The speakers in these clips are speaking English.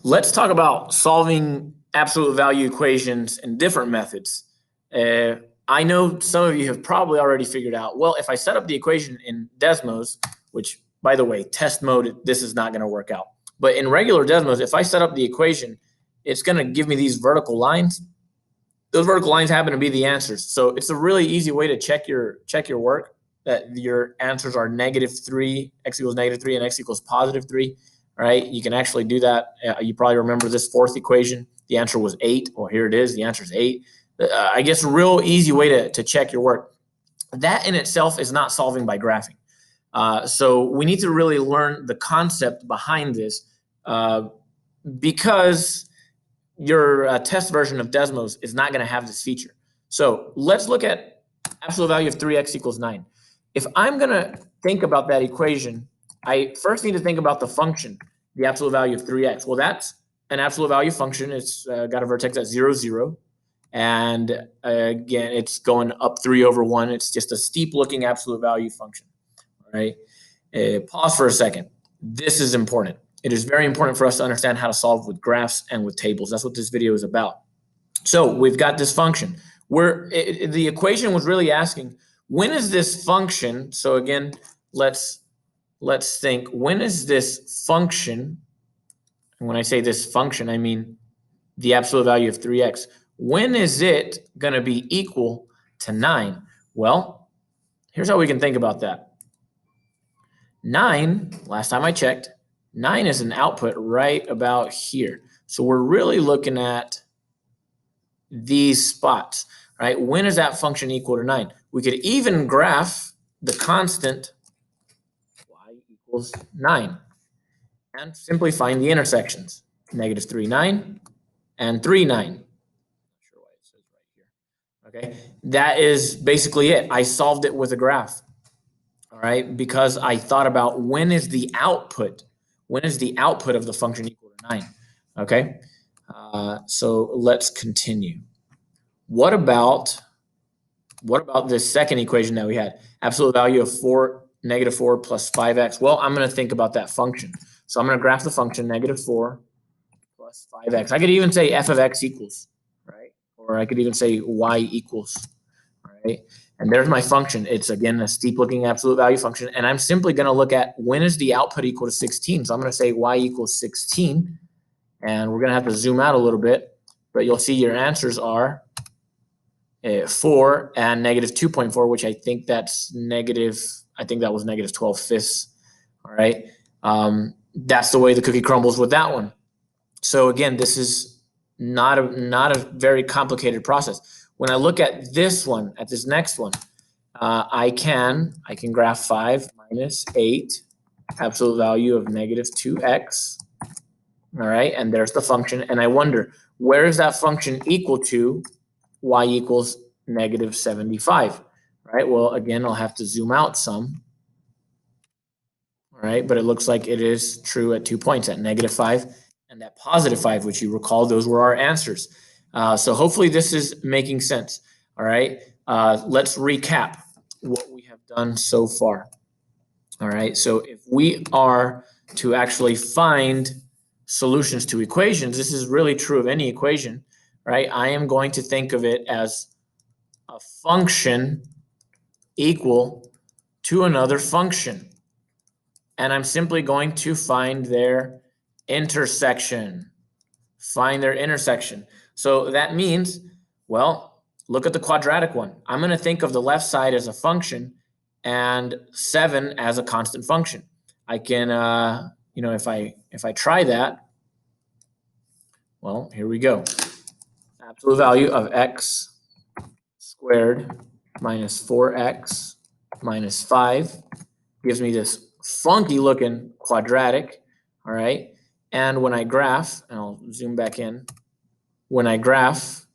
Let's talk about solving absolute value equations in different methods. I know some of you have probably already figured out, well, if I set up the equation in Desmos, which, by the way, test mode, this is not going to work out. But in regular Desmos, if I set up the equation, it's going to give me these vertical lines. Those vertical lines happen to be the answers. So it's a really easy way to check your work, that your answers are -3, x equals -3, and x equals +3. Right? You can actually do that. You probably remember this fourth equation. The answer was 8. Well, here it is. The answer is 8. I guess a real easy way to check your work. That in itself is not solving by graphing. So we need to really learn the concept behind this because your test version of Desmos is not going to have this feature. So let's look at absolute value of 3x equals 9. If I'm going to think about that equation, I first need to think about the function, the absolute value of 3x. Well, that's an absolute value function. It's got a vertex at 0, 0. And again, it's going up 3/1. It's just a steep-looking absolute value function. All right. Pause for a second. This is important. It is very important for us to understand how to solve with graphs and with tables. That's what this video is about. So we've got this function. The equation was really asking, when is this function? So again, let's think, when is this function, and when I say this function, I mean the absolute value of 3x. When is it going to be equal to 9? Well, here's how we can think about that. 9, last time I checked, 9 is an output right about here. So we're really looking at these spots, right? When is that function equal to 9? We could even graph the constant y equals 9 and simply find the intersections. -3, 9 and 3, 9. Not sure why it says right here. Okay, that is basically it. I solved it with a graph. All right, because I thought about when is the output of the function equal to 9. Okay, so let's continue. What about this second equation that we had? Absolute value of -4 plus 5x. Well, I'm going to think about that function. So I'm going to graph the function -4 plus 5x. I could even say f of x equals, right? Or I could even say y equals, right? And there's my function. It's, again, a steep-looking absolute value function. And I'm simply going to look at when is the output equal to 16. So I'm going to say y equals 16. And we're going to have to zoom out a little bit. But you'll see your answers are 4 and -2.4, which I think that's that was -12/5. All right. That's the way the cookie crumbles with that one. So again, this is not a very complicated process. When I look at this one, at this next one, I can graph 5 minus 8, absolute value of -2x. All right, and there's the function. And I wonder, where is that function equal to? Y equals -75. Right. Well, again, I'll have to zoom out some. All right, but it looks like it is true at 2 points, at -5 and at +5, which you recall those were our answers. So hopefully this is making sense. All right, let's recap what we have done so far. All right, so if we are to actually find solutions to equations, this is really true of any equation, right? I am going to think of it as a function equal to another function. And I'm simply going to find their intersection. Find their intersection. So that means, well, look at the quadratic one. I'm going to think of the left side as a function and 7 as a constant function. I can, if I try that, well, here we go. Absolute value of x squared minus 4x minus 5 gives me this funky looking quadratic. All right. And when I graph, and I'll zoom back in, when I graph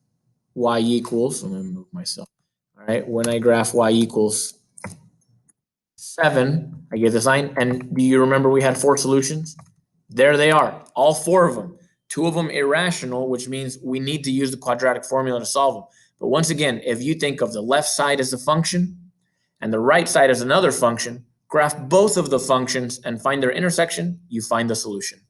y equals, I'm going to move myself. All right. When I graph y equals 7, I get the sign. And do you remember we had 4 solutions? There they are, all 4 of them. 2 of them irrational, which means we need to use the quadratic formula to solve them. But once again, if you think of the left side as a function and the right side as another function, graph both of the functions and find their intersection, you find the solution.